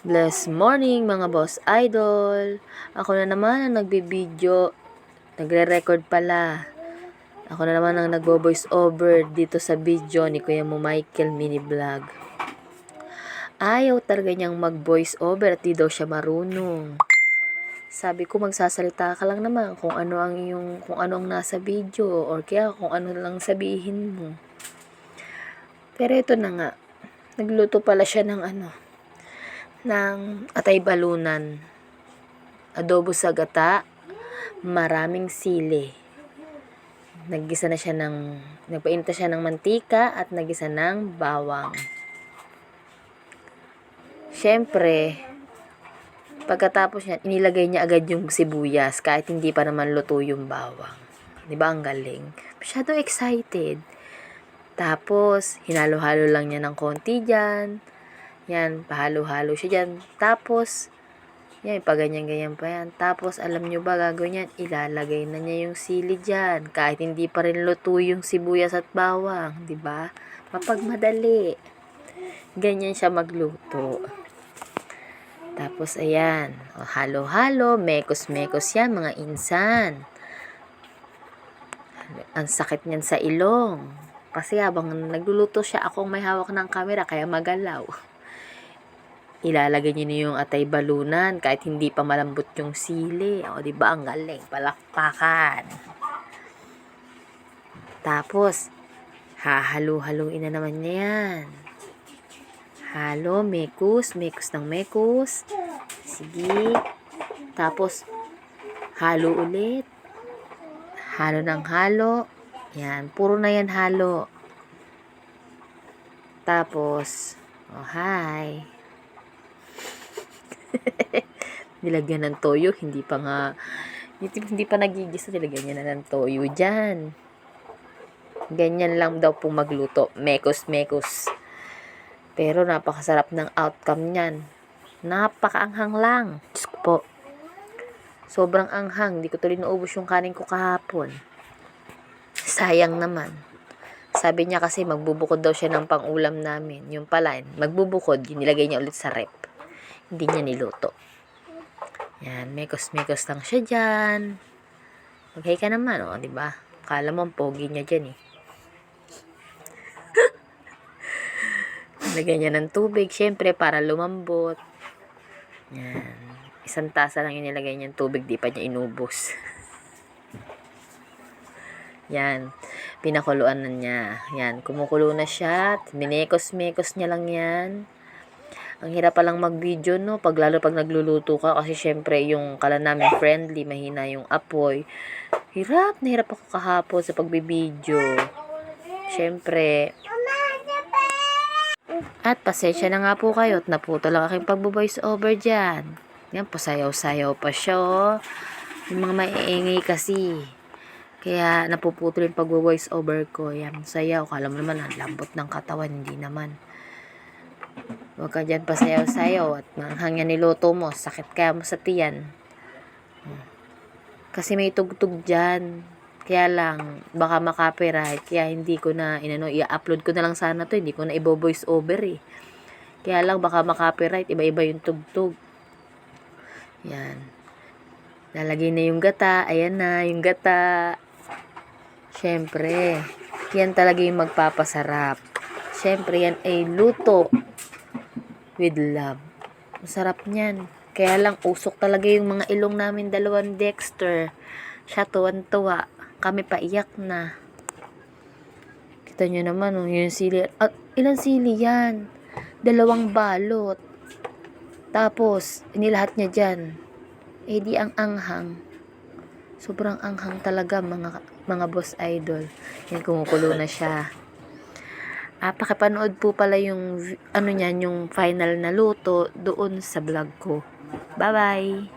Blessed morning mga boss idol. Ako na naman ang nagbibideo. Nagre-record pala. Ako na naman ang nagbo-voice over dito sa video ni Kuya mo Michael mini vlog. Ayaw talaga niyang mag-voice over at di daw siya marunong. Sabi ko magsasalita ka lang naman kung ano ang nasa video or kaya kung ano lang sabihin mo. Pero ito na nga. Nagluto pala siya ng atay balunan, adobo sa gata, maraming sili. Nagpainta siya ng mantika at naggisa ng bawang. Siyempre, pagkatapos niya, inilagay niya agad yung sibuyas kahit hindi pa naman luto yung bawang. Diba ang galing? Masyado excited. Tapos, hinalo-halo lang niya ng konti dyan. Yan, pahalo-halo siya dyan. Tapos, yan, paganyan-ganyan pa yan. Tapos, alam nyo ba, gagawin yan, ilalagay na niya yung sili dyan. Kahit hindi pa rin luto yung sibuyas at bawang. Diba? Mapagmadali. Ganyan siya magluto. Tapos, ayan. Halo-halo, mekos-mekos yan, mga insan. Ang sakit niyan sa ilong. Kasi habang nagluluto siya, akong may hawak ng camera, kaya magalaw. Ilalagay niyo na yung atay balunan kahit hindi pa malambot yung sili. O, diba? Ang galing. Palakpakan. Tapos, hahalo-haluin na naman niya yan. Halo, mekus ng mekus. Sige. Tapos, halo ulit. Halo ng halo. Yan. Puro na yan halo. Tapos, hi. Nilagyan ng toyo, hindi pa nagigisa, nilagyan niya na ng toyo dyan. Ganyan lang daw po magluto, mekos. Pero napakasarap ng outcome niyan. Napakaanghang lang. Diyos ko po. Sobrang anghang, hindi ko tuloy naubos yung kanin ko kahapon. Sayang naman. Sabi niya kasi magbubukod daw siya ng pang-ulam namin. Yung pala, magbubukod, nilagay niya ulit sa rep. Hindi niya niluto. Yan, mekos lang siya dyan. Okay ka naman, diba? Kala mo ang pogi niya dyan, Lagyan niya ng tubig, syempre, para lumambot. Yan. Isang tasa lang yung nilagay niya ng tubig, di pa niya inubos. Yan. Pinakuluan na niya. Yan, kumukulo na siya. Minekos niya lang yan. Ang hirap palang mag-video, no? Lalo pag nagluluto ka. Kasi syempre, yung kala namin friendly, mahina yung apoy. Hirap ako kahapon sa pagbibideo. Syempre. At pasensya na nga po kayo at naputo lang aking pagbo-voice over dyan. Yan, pasayaw-sayaw pa siya, Yung mga maiingay kasi. Kaya napuputol yung pagbo-voice over ko. Yan, sayaw. Kala mo naman, ang lambot ng katawan. Hindi naman. Huwag ka dyan pasayaw-sayaw at manghang yan niluto mo. Sakit kaya mo sa tiyan. Kasi may tugtog dyan. Kaya lang, baka makapiright. Kaya hindi ko na, i-upload ko na lang sana to. Hindi ko na i-voice over Kaya lang, baka makapiright. Iba-iba yung tugtog. Yan. Lalagay na yung gata. Ayan na, yung gata. Siyempre, yan talaga yung magpapasarap. Siyempre, yan ay luto with love. Masarap niyan. Kaya lang, usok talaga yung mga ilong namin dalawang Dexter. Siya tuwan-tuwa. Kami pa iyak na. Kita nyo naman, yung sili. Ilang sili yan? 2 balot. Tapos, inilahat niya dyan. Di ang anghang. Sobrang anghang talaga, mga boss idol. Yan, kumukulo na siya. Pakipanood po pala yung yung final na luto doon sa vlog ko. Bye-bye!